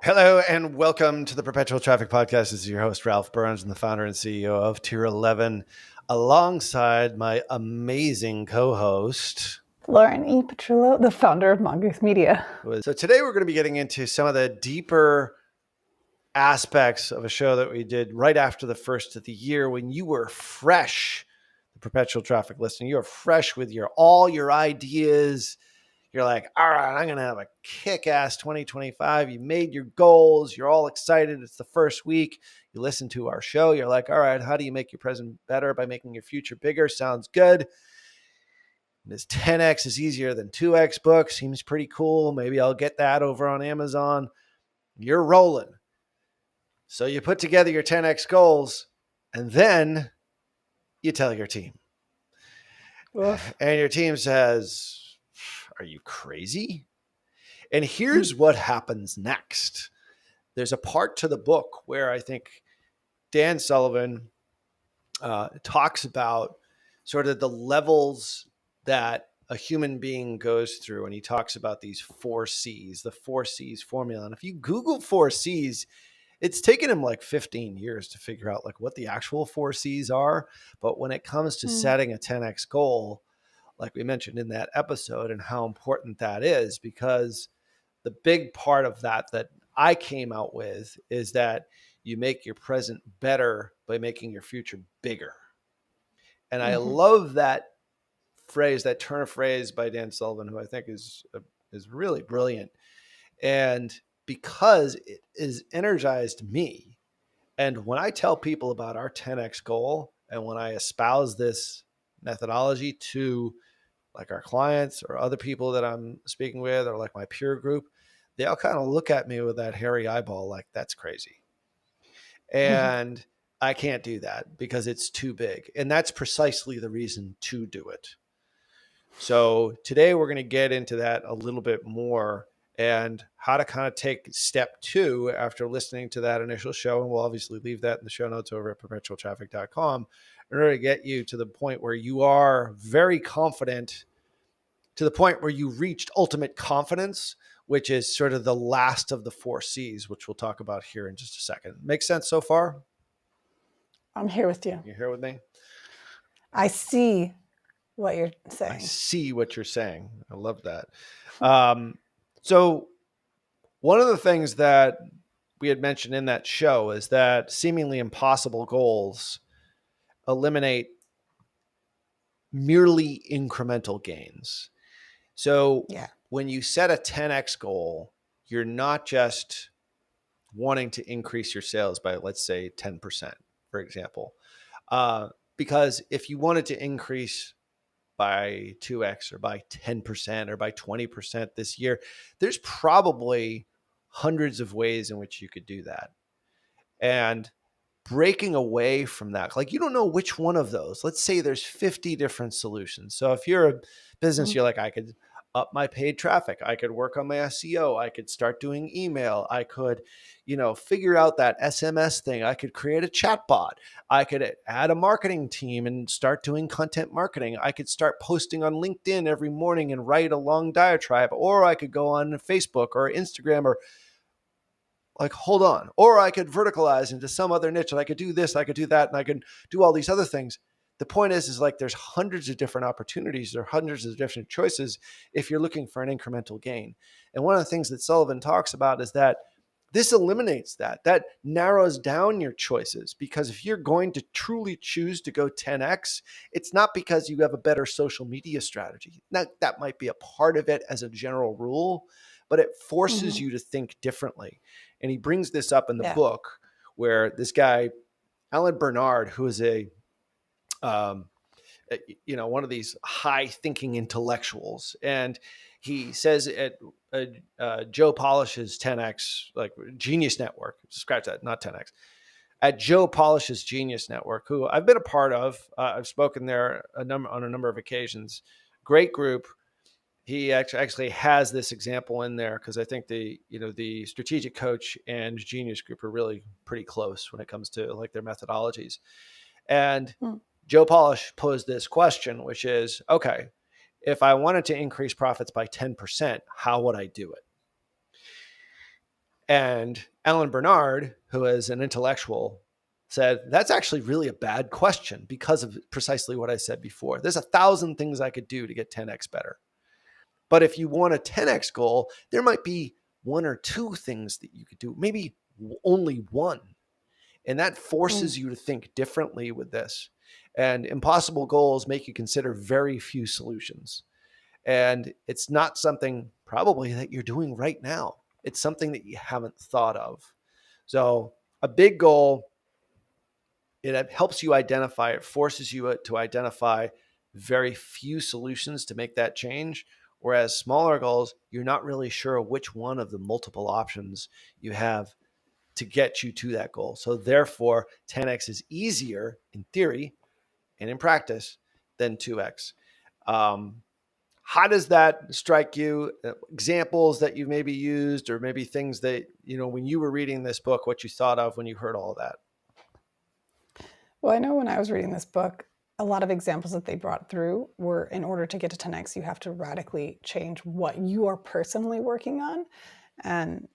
Hello and welcome to the Perpetual Traffic Podcast. This is your host, Ralph Burns, and the founder and CEO of Tier 11, alongside my amazing co-host, Lauren E. Petrullo, the founder of Mongoose Media. So today we're going to be getting into some of the deeper aspects of a show that we did right after the first of the year when you were fresh, the Perpetual Traffic listener. You were fresh with all your ideas. You're like, all right, I'm going to have a kick-ass 2025. You made your goals. You're all excited. It's the first week. You listen to our show. You're like, all right, how do you make your present better by making your future bigger? Sounds good. This 10X is easier than 2X book. Seems pretty cool. Maybe I'll get that over on Amazon. You're rolling. So you put together your 10X goals, and then you tell your team. Oof. And your team says, are you crazy? And here's what happens next. There's a part to the book where I think Dan Sullivan talks about sort of the levels that a human being goes through. And he talks about these 4 C's, the 4 C's formula. And if you Google 4 C's, it's taken him like 15 years to figure out like what the actual 4 C's are. But when it comes to setting a 10X goal, like we mentioned in that episode, and how important that is, because the big part of that I came out with is that you make your present better by making your future bigger. And I love that phrase, that turn of phrase by Dan Sullivan, who I think is really brilliant. And because it has energized me. And when I tell people about our 10X goal, and when I espouse this methodology to like our clients or other people that I'm speaking with, or like my peer group, they all kind of look at me with that hairy eyeball, like that's crazy. And I can't do that because it's too big. And that's precisely the reason to do it. So today we're going to get into that a little bit more and how to kind of take step 2 after listening to that initial show. And we'll obviously leave that in the show notes over at perpetualtraffic.com in order to get you to the point where you are very confident, to the point where you reached ultimate confidence, which is sort of the last of the 4 C's, which we'll talk about here in just a second. Make sense so far? I'm here with you. You're here with me? I see what you're saying. I see what you're saying. I love that. So one of the things that we had mentioned in that show is that seemingly impossible goals eliminate merely incremental gains. So when you set a 10X goal, you're not just wanting to increase your sales by, let's say, 10%, for example. Because if you wanted to increase by 2X or by 10% or by 20% this year, there's probably hundreds of ways in which you could do that. And breaking away from that, like you don't know which one of those. Let's say there's 50 different solutions. So if you're a business, you're like, I could up my paid traffic. I could work on my SEO. I could start doing email. I could, figure out that SMS thing. I could create a chat bot. I could add a marketing team and start doing content marketing. I could start posting on LinkedIn every morning and write a long diatribe, or I could go on Facebook or Instagram, or like, hold on, or I could verticalize into some other niche, and I could do this, I could do that, and I could do all these other things. The point is like there's hundreds of different opportunities. There are hundreds of different choices if you're looking for an incremental gain. And one of the things that Sullivan talks about is that this eliminates that. That narrows down your choices, because if you're going to truly choose to go 10X, it's not because you have a better social media strategy. Now, that might be a part of it as a general rule, but it forces you to think differently. And he brings this up in the book where this guy, Alan Bernard, who is one of these high thinking intellectuals. And he says at Joe Polish's 10X, like Genius Network, scratch that, not 10X, at Joe Polish's Genius Network, who I've been a part of. I've spoken there on a number of occasions. Great group. He actually has this example in there because I think the strategic coach and Genius Group are really pretty close when it comes to like their methodologies. And Joe Polish posed this question, which is, okay, if I wanted to increase profits by 10%, how would I do it? And Alan Bernard, who is an intellectual, said, that's actually really a bad question because of precisely what I said before. There's 1,000 things I could do to get 10x better. But if you want a 10x goal, there might be one or two things that you could do, maybe only one. And that forces you to think differently with this. And impossible goals make you consider very few solutions. And it's not something probably that you're doing right now. It's something that you haven't thought of. So a big goal, it helps you identify, it forces you to identify very few solutions to make that change. Whereas smaller goals, you're not really sure which one of the multiple options you have to get you to that goal. So therefore, 10x is easier in theory and in practice than 2x. How does that strike you? Examples that you maybe used, or maybe things that, when you were reading this book, what you thought of when you heard all of that? Well, I know when I was reading this book, a lot of examples that they brought through were, in order to get to 10x, you have to radically change what you are personally working on. And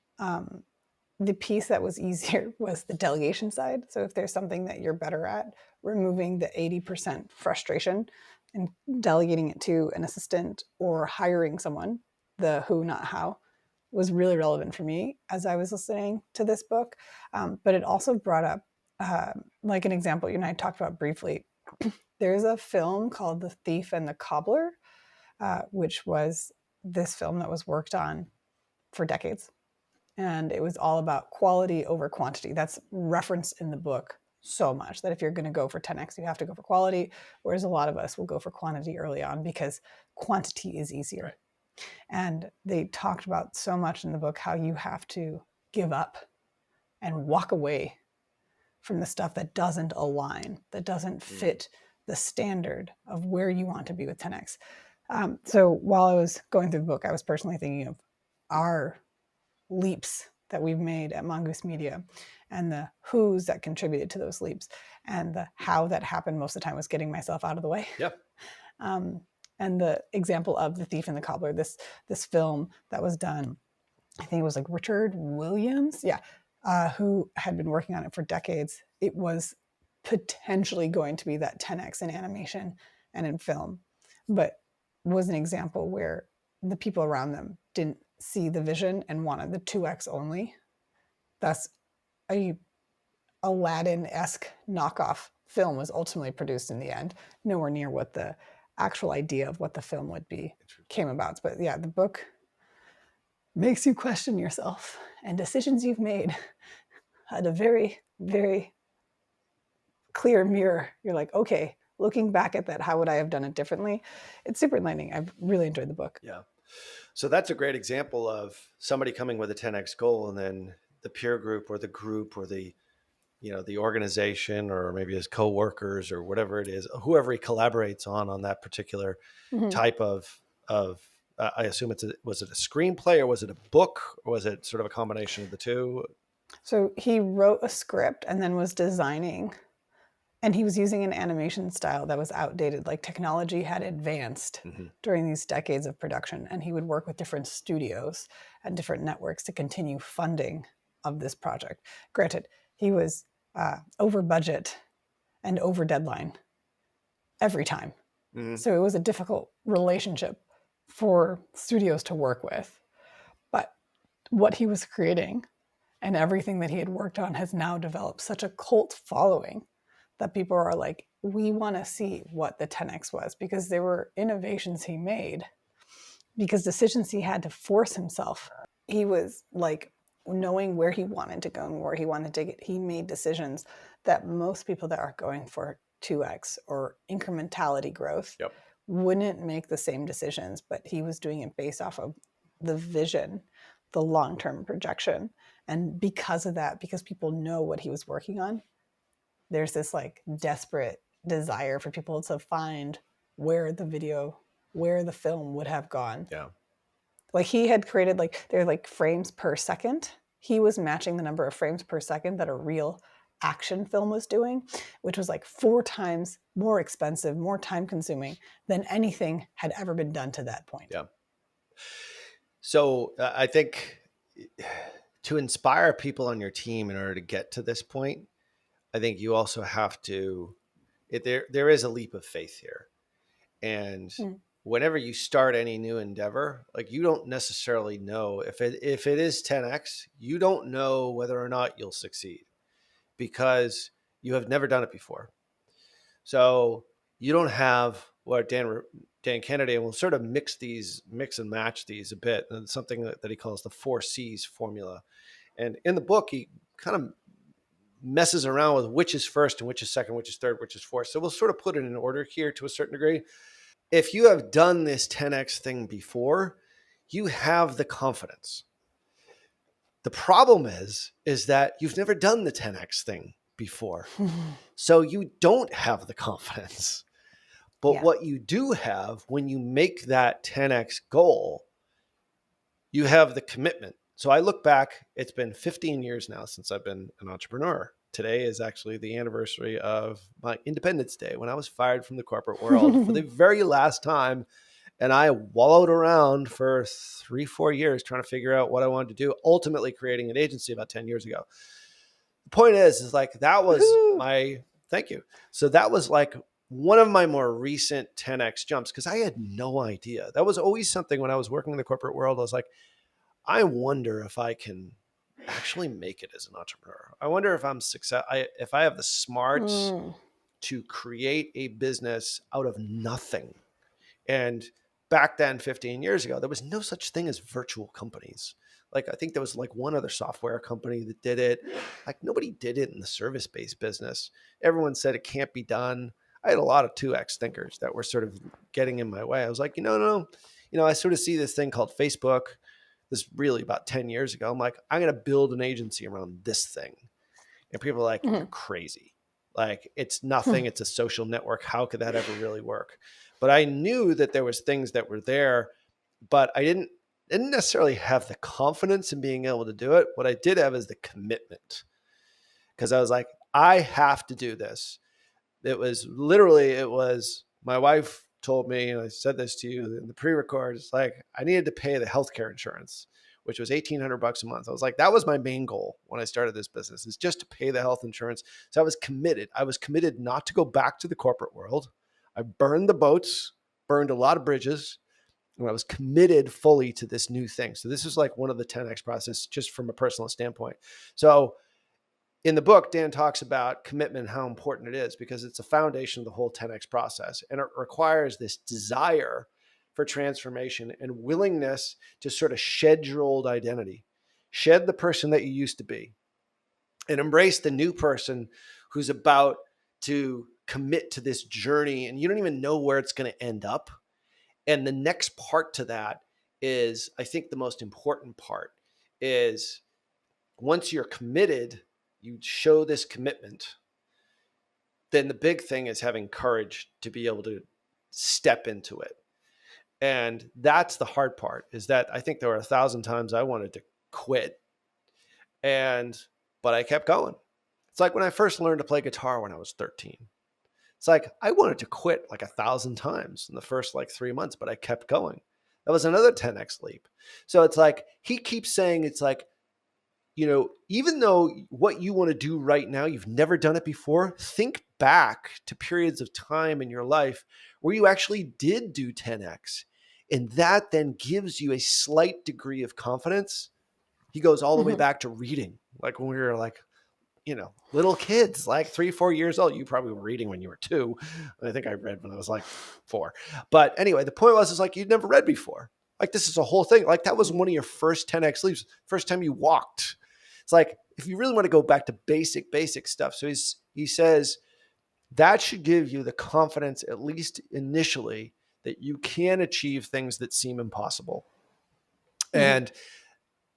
the piece that was easier was the delegation side. So if there's something that you're better at, removing the 80% frustration and delegating it to an assistant or hiring someone, the who, not how, was really relevant for me as I was listening to this book. But it also brought up, like an example you and I talked about briefly. There's a film called The Thief and the Cobbler, which was this film that was worked on for decades. And it was all about quality over quantity. That's referenced in the book so much, that if you're going to go for 10x, you have to go for quality, whereas a lot of us will go for quantity early on because quantity is easier. Right. And they talked about so much in the book how you have to give up and walk away from the stuff that doesn't align, that doesn't fit the standard of where you want to be with 10x. So while I was going through the book, I was personally thinking of our leaps that we've made at Mongoose Media and the who's that contributed to those leaps, and the how that happened most of the time was getting myself out of the way. Yep. And the example of The Thief and the Cobbler, this film that was done, I think it was like Richard Williams, who had been working on it for decades. It was potentially going to be that 10x in animation and in film, but was an example where the people around them didn't see the vision and wanted the 2x only. Thus, a Aladdin-esque knockoff film was ultimately produced in the end, nowhere near what the actual idea of what the film would be came about. But yeah, the book makes you question yourself and decisions you've made at a very, very clear mirror. You're like, okay, looking back at that, how would I have done it differently? It's super enlightening. I've really enjoyed the book. Yeah. So that's a great example of somebody coming with a 10x goal, and then the peer group or the group or the organization, or maybe his coworkers or whatever it is, whoever he collaborates on that particular type of I assume was it a screenplay, or was it a book, or was it sort of a combination of the two? So he wrote a script and then was designing, and he was using an animation style that was outdated. Like, technology had advanced during these decades of production, and he would work with different studios and different networks to continue funding of this project. Granted, he was over budget and over deadline every time. So it was a difficult relationship for studios to work with. But what he was creating and everything that he had worked on has now developed such a cult following that people are like, we want to see what the 10x was, because there were innovations he made, because decisions he had to force himself. He was like, knowing where he wanted to go and where he wanted to get, he made decisions that most people that are going for 2x or incrementality growth wouldn't make the same decisions, but he was doing it based off of the vision, the long-term projection. And because of that, because people know what he was working on, there's this like desperate desire for people to find where the film would have gone. Yeah. Like, he had created, like, they're like frames per second. He was matching the number of frames per second that are real action film was doing, which was like 4 times more expensive, more time consuming than anything had ever been done to that point. Yeah. So I think to inspire people on your team in order to get to this point, I think you also have to, there is a leap of faith here. And Mm. whenever you start any new endeavor, like you don't necessarily know if it is 10x, you don't know whether or not you'll succeed because you have never done it before. So you don't have what Dan Kennedy, and we'll sort of mix and match these a bit. And it's something that he calls the 4 C's formula. And in the book, he kind of messes around with which is first and which is second, which is third, which is fourth. So we'll sort of put it in order here to a certain degree. If you have done this 10x thing before, you have the confidence. The problem is that you've never done the 10x thing before. So you don't have the confidence. But Yeah. what you do have when you make that 10x goal, you have the commitment. So I look back, it's been 15 years now since I've been an entrepreneur. Today is actually the anniversary of my Independence Day when I was fired from the corporate world for the very last time. And I wallowed around for 3-4 years trying to figure out what I wanted to do, ultimately creating an agency about 10 years ago. The point is like that was my, thank you. So that was like one of my more recent 10x jumps because I had no idea. That was always something when I was working in the corporate world. I was like, I wonder if I can actually make it as an entrepreneur. I wonder if if I have the smarts to create a business out of nothing. And back then, 15 years ago, there was no such thing as virtual companies. Like, I think there was like one other software company that did it. Like, nobody did it in the service-based business. Everyone said it can't be done. I had a lot of 2X thinkers that were sort of getting in my way. I was like, no. I sort of see this thing called Facebook. This really about 10 years ago. I'm like, I'm going to build an agency around this thing. And people are like, you're crazy. Like, it's nothing. It's a social network. How could that ever really work? But I knew that there was things that were there, but I didn't necessarily have the confidence in being able to do it. What I did have is the commitment because I was like, I have to do this. It was my wife told me, and I said this to you in the pre-record, it's like I needed to pay the healthcare insurance, which was $1,800 a month. I was like, that was my main goal when I started this business, is just to pay the health insurance. So I was committed. I was committed not to go back to the corporate world. I burned the boats, burned a lot of bridges, and I was committed fully to this new thing. So this is like one of the 10X process, just from a personal standpoint. So in the book, Dan talks about commitment and how important it is because it's a foundation of the whole 10X process. And it requires this desire for transformation and willingness to sort of shed your old identity, shed the person that you used to be, and embrace the new person who's about to commit to this journey. And you don't even know where it's going to end up. And the next part to that is, I think the most important part is once you're committed, you show this commitment, then the big thing is having courage to be able to step into it. And that's the hard part, is that I think there were 1,000 times I wanted to quit, but I kept going. It's like when I first learned to play guitar when I was 13. It's like I wanted to quit like 1,000 times in the first like 3 months, but I kept going. That was another 10X leap. So it's like he keeps saying, it's like, even though what you want to do right now, you've never done it before, think back to periods of time in your life where you actually did do 10X. And that then gives you a slight degree of confidence. He goes all the way back to reading, like when we were like, little kids, like 3-4 years old. You probably were reading when you were 2. I think I read when I was like 4. But anyway, the point was, like, you'd never read before. Like, this is a whole thing. Like, that was one of your first 10X leaps, first time you walked. It's like, if you really want to go back to basic stuff. So he says that should give you the confidence, at least initially, that you can achieve things that seem impossible. And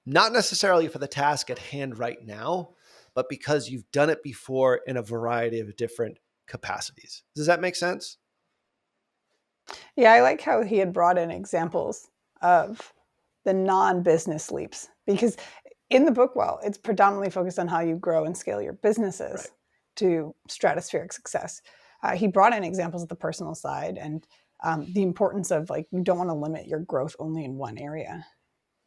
not necessarily for the task at hand right now, but because you've done it before in a variety of different capacities. Does that make sense? Yeah, I like how he had brought in examples of the non-business leaps, because in the book, well, it's predominantly focused on how you grow and scale your Right. businesses to stratospheric success. He brought in examples of the personal side and the importance of like, you don't want to limit your growth only in one area,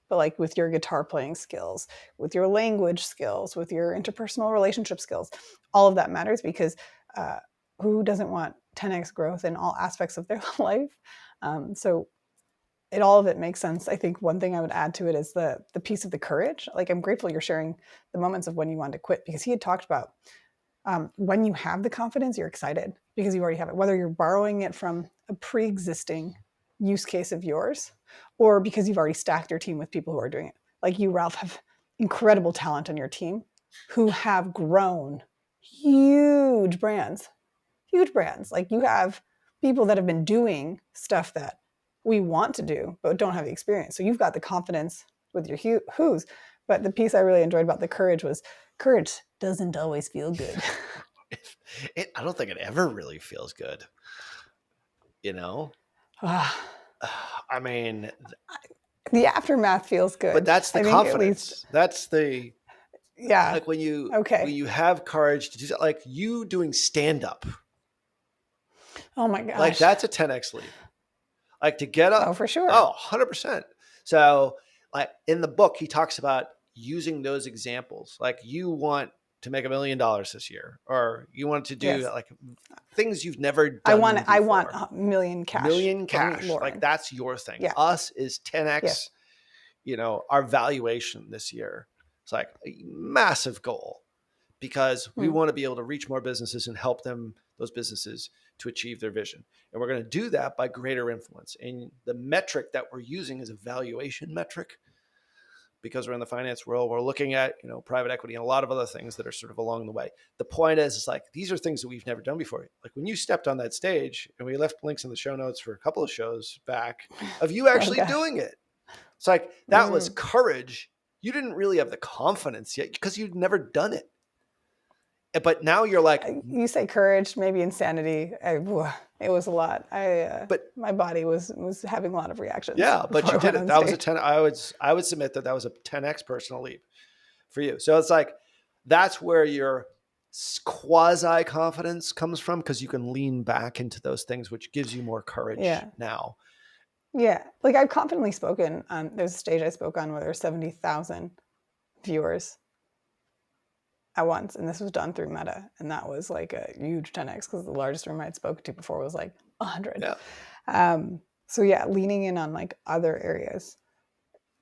but like with your guitar playing skills, with your language skills, with your interpersonal relationship skills, all of that matters because who doesn't want 10x growth in all aspects of their life? So all of it makes sense. I think one thing I would add to it is the piece of the courage. Like, I'm grateful you're sharing the moments of when you wanted to quit, because he had talked about when you have the confidence, you're excited because you already have it, whether you're borrowing it from a pre-existing use case of yours or because you've already stacked your team with people who are doing it. Like you, Ralph, have incredible talent on your team who have grown huge brands. Like you have people that have been doing stuff that we want to do but don't have the experience. So you've got the confidence with your who's. But the piece I really enjoyed about the courage was courage doesn't always feel good. I don't think it ever really feels good. You know, I mean, the aftermath feels good. but that's the I think confidence. at least, that's the yeah. like when you Okay. have courage to do that, like you doing stand up. Oh my gosh. Like that's a 10x leap. Like to get up. Oh, for sure. Oh, 100%. So like in the book, he talks about using those examples. Like you want to make $1 million this year, or you want to do like things you've never done. I want a million cash. Million cash. Like that's your thing. Yeah. Us is 10x, Yes. Our valuation this year. It's like a massive goal because we want to be able to reach more businesses and help those businesses to achieve their vision. And we're going to do that by greater influence. And the metric that we're using is a valuation metric because we're in the finance world. We're looking at, private equity and a lot of other things that are sort of along the way. The point is like, these are things that we've never done before. Like when you stepped on that stage, and we left links in the show notes for a couple of shows back of you actually doing it. It's like, that was courage. You didn't really have the confidence yet because you'd never done it. But now you're like, you say courage, maybe insanity. It was a lot. But my body was having a lot of reactions. Yeah, but you did it. That was a 10. I would submit that was a 10x personal leap for you. So it's like, that's where your quasi confidence comes from, because you can lean back into those things, which gives you more courage now. Yeah, like I've confidently spoken. There's a stage I spoke on where there's 70,000 viewers at once, and this was done through Meta, and that was like a huge 10x because the largest room I'd spoken to before was like 100. Yeah. So yeah, leaning in on like other areas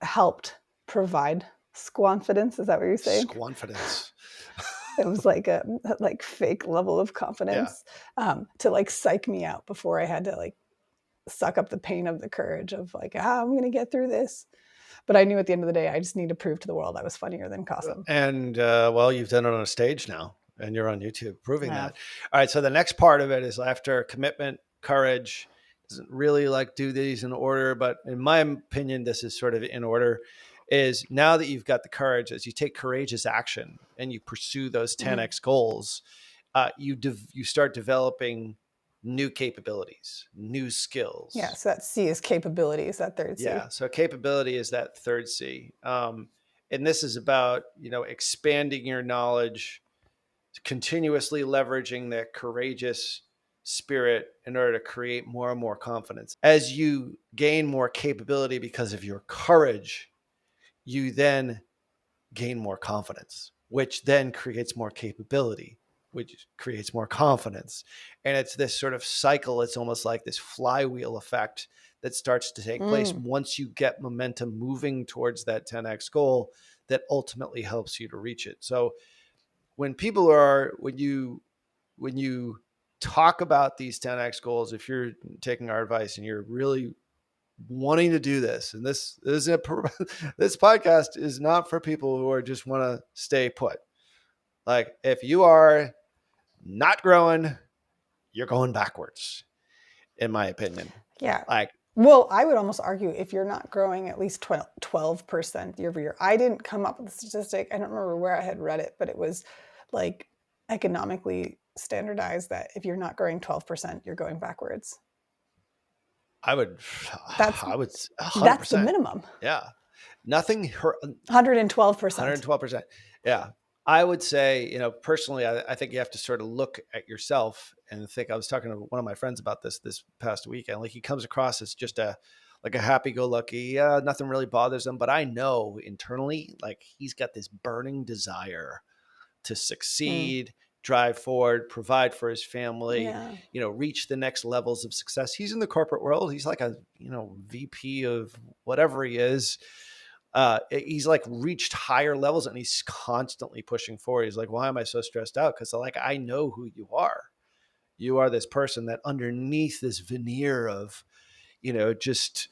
helped provide squonfidence. Is that what you're saying? Squonfidence. It was like a fake level of confidence to like psych me out before I had to like suck up the pain of the courage of like, I'm going to get through this. But I knew at the end of the day, I just need to prove to the world I was funnier than Cossum. And well, you've done it on a stage now, and you're on YouTube proving that. All right. So the next part of it is after commitment, courage. Doesn't really like do these in order, but in my opinion, this is sort of in order. Is now that you've got the courage, as you take courageous action and you pursue those 10x goals, you start developing new capabilities, new skills. Yeah. So that C is capabilities, that third C. Yeah. So capability is that third C. And this is about, expanding your knowledge, continuously leveraging that courageous spirit in order to create more and more confidence. As you gain more capability because of your courage, you then gain more confidence, which then creates more capability, which creates more confidence. And it's this sort of cycle. It's almost like this flywheel effect that starts to take place once you get momentum moving towards that 10x goal that ultimately helps you to reach it. So when you talk about these 10x goals, if you're taking our advice and you're really wanting to do this, and this podcast is not for people who are just want to stay put. Like if you are not growing, you're going backwards, in my opinion. Yeah. Like, well, I would almost argue if you're not growing at least 12% year over year. I didn't come up with the statistic. I don't remember where I had read it, but it was like economically standardized that if you're not growing 12%, you're going backwards. I would 100%. That's the minimum. Yeah. Nothing hurt. 112%. 112%. Yeah. I would say, personally, I think you have to sort of look at yourself and think. I was talking to one of my friends about this past weekend. Like, he comes across as just like a happy-go-lucky, nothing really bothers him. But I know internally, like, he's got this burning desire to Mm. succeed, drive forward, provide for his family, Yeah. reach the next levels of success. He's in the corporate world. He's like a, VP of whatever he is. He's like reached higher levels and he's constantly pushing forward. He's like, why am I so stressed out? Because like, I know who you are. You are this person that underneath this veneer of, just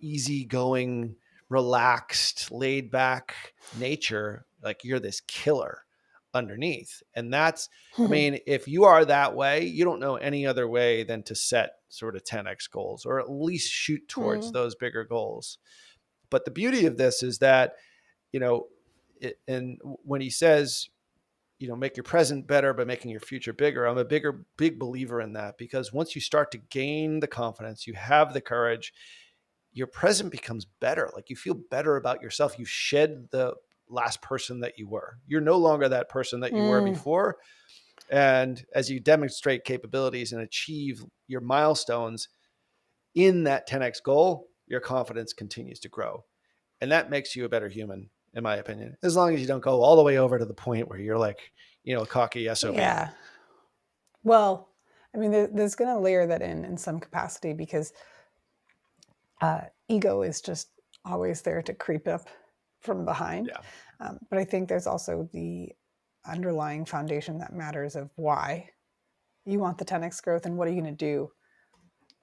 easygoing, relaxed, laid back nature, like you're this killer underneath. And that's, I mean, if you are that way, you don't know any other way than to set sort of 10x goals or at least shoot towards Mm. those bigger goals. But the beauty of this is that, you know, and when he says, make your present better by making your future bigger, I'm a big believer in that, because once you start to gain the confidence, you have the courage, your present becomes better. Like, you feel better about yourself. You shed the last person that you were. You're no longer that person that you were Mm. before. And as you demonstrate capabilities and achieve your milestones in that 10x goal, your confidence continues to grow. And that makes you a better human, in my opinion, as long as you don't go all the way over to the point where you're like, a cocky SOB. Yeah. Well, I mean, there's going to layer that in some capacity, because ego is just always there to creep up from behind. Yeah. But I think there's also the underlying foundation that matters of why you want the 10x growth and what are you going to do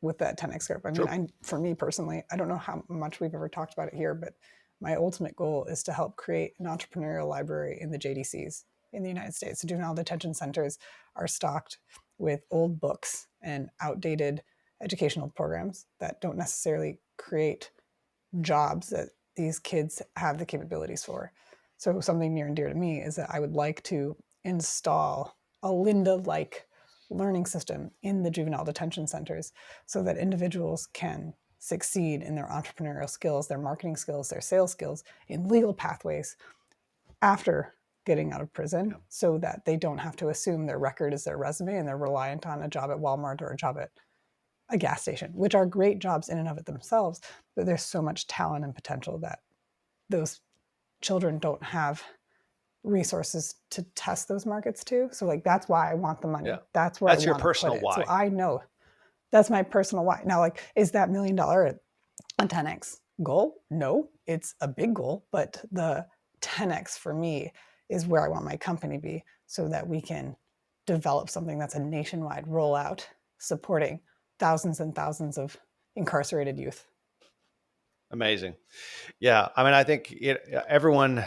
with that 10x growth. I mean, for me personally, I don't know how much we've ever talked about it here, but my ultimate goal is to help create an entrepreneurial library in the JDCs in the United States. The juvenile detention centers are stocked with old books and outdated educational programs that don't necessarily create jobs that these kids have the capabilities for. So something near and dear to me is that I would like to install a Linda-like learning system in the juvenile detention centers so that individuals can succeed in their entrepreneurial skills, their marketing skills, their sales skills in legal pathways after getting out of prison, Yeah. so that they don't have to assume their record is their resume and they're reliant on a job at Walmart or a job at a gas station, which are great jobs in and of it themselves, but there's so much talent and potential that those children don't have resources to test those markets to. So like, that's why I want the money. Yeah. That's where That's I your want to put personal it. why. So I know that's my personal why. Now, like, is that $1 million a 10x goal? No, it's a big goal, but the 10x for me is where I want my company to be, so that we can develop something that's a nationwide rollout supporting thousands and thousands of incarcerated youth. Amazing. Yeah. I mean, I think everyone,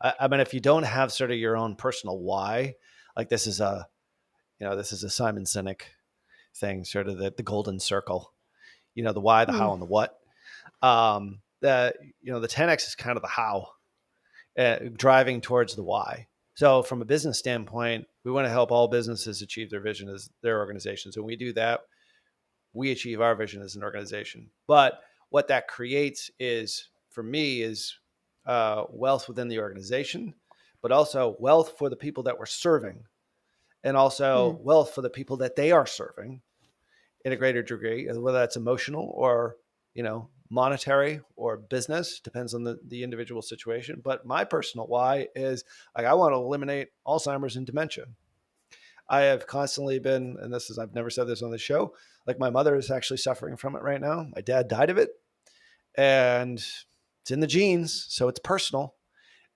I mean, if you don't have sort of your own personal why, like this is a Simon Sinek thing, sort of the golden circle, the why, the how, and the what. The 10X is kind of the how, driving towards the why. So from a business standpoint, we want to help all businesses achieve their vision as their organizations. When we do that, we achieve our vision as an organization. But what that creates is, for me, is wealth within the organization, but also wealth for the people that we're serving, and also wealth for the people that they are serving in a greater degree, whether that's emotional or, monetary or business, depends on the individual situation. But my personal why is, like, I want to eliminate Alzheimer's and dementia. I have constantly been, and I've never said this on the show, like, my mother is actually suffering from it right now. My dad died of it, and it's in the genes, so it's personal.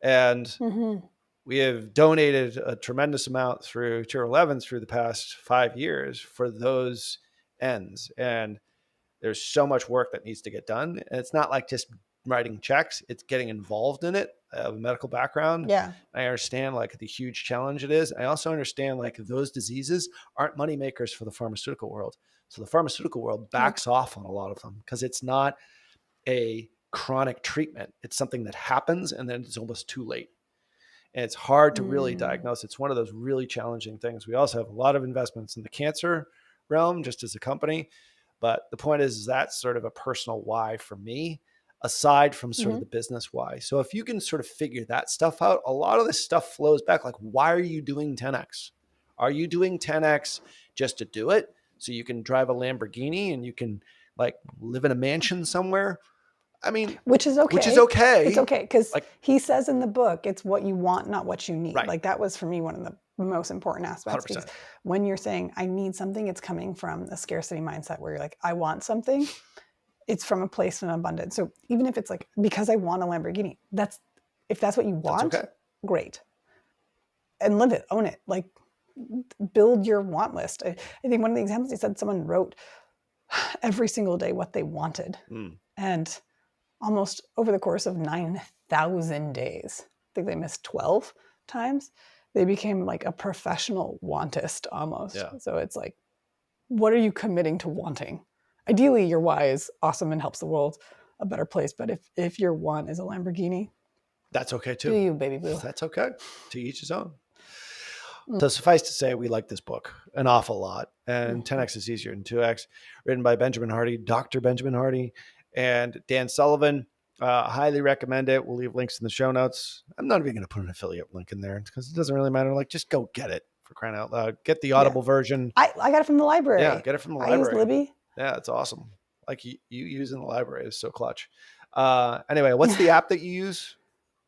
And Mm-hmm. we have donated a tremendous amount through Tier 11 through the past 5 years for those ends. And there's so much work that needs to get done. And it's not like just writing checks, it's getting involved in it. I have a medical background. Yeah. I understand like the huge challenge it is. I also understand like those diseases aren't money makers for the pharmaceutical world. So the pharmaceutical world Nope. backs off on a lot of them because it's not a chronic treatment. It's something that happens and then it's almost too late. And it's hard to really diagnose. It's one of those really challenging things. We also have a lot of investments in the cancer realm, just as a company. But the point is that's sort of a personal why for me. aside from sort of the business why. So if you can sort of figure that stuff out, a lot of this stuff flows back. Like, why are you doing 10X? Are you doing 10X just to do it so you can drive a Lamborghini and you can like live in a mansion somewhere? I mean, which is okay. It's okay because Like, he says in the book, it's what you want, not what you need. Right. Like that was for me one of the most important aspects 100%. because when you're saying I need something, it's coming from a scarcity mindset where you're like, I want something. It's from a place of abundance. So even if it's like, because I want a Lamborghini, if that's what you want, okay. great. And live it, own it. Like build your want list. I think one of the examples he said someone wrote every single day what they wanted. And almost over the course of 9,000 days, I think they missed 12 times, they became like a professional wantist almost. Yeah. So it's like, what are you committing to wanting? Ideally, your why is awesome and helps the world a better place. But if your want is a Lamborghini, that's okay too. Do you, baby boo? That's okay. To each his own. So suffice to say, we like this book an awful lot. And 10X is easier than 2X, written by Benjamin Hardy, Dr. Benjamin Hardy, and Dan Sullivan. Highly recommend it. We'll leave links in the show notes. I'm not even going to put an affiliate link in there because it doesn't really matter. Like, just go get it, for crying out loud. Get the Audible version. I got it from the library. Yeah, get it from the library. I use Libby. Yeah, it's awesome. Like you use in the library is so clutch. Anyway, what's the app that you use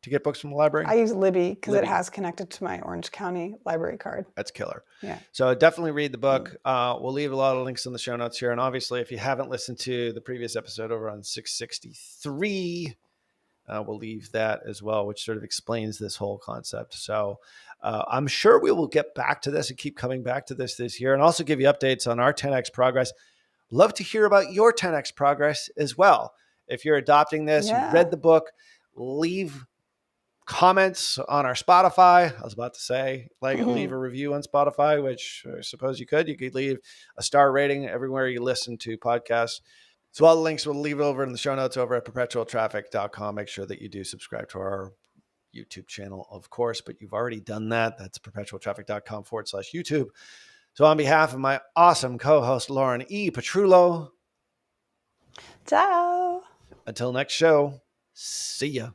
to get books from the library? I use Libby because it has connected to my Orange County library card. That's killer. Yeah. So definitely read the book. We'll leave a lot of links in the show notes here. And obviously, if you haven't listened to the previous episode over on 663, we'll leave that as well, which sort of explains this whole concept. So I'm sure we will get back to this and keep coming back to this year and also give you updates on our 10X progress. Love to hear about your 10X progress as well. If you're adopting this, you've read the book, leave comments on our Spotify. I was about to say, leave a review on Spotify, which I suppose you could. You could leave a star rating everywhere you listen to podcasts. So all the links we'll leave over in the show notes over at perpetualtraffic.com. Make sure that you do subscribe to our YouTube channel, of course, but you've already done that. That's perpetualtraffic.com/YouTube. So on behalf of my awesome co-host, Lauren E. Petrullo. Ciao. Until next show, see ya.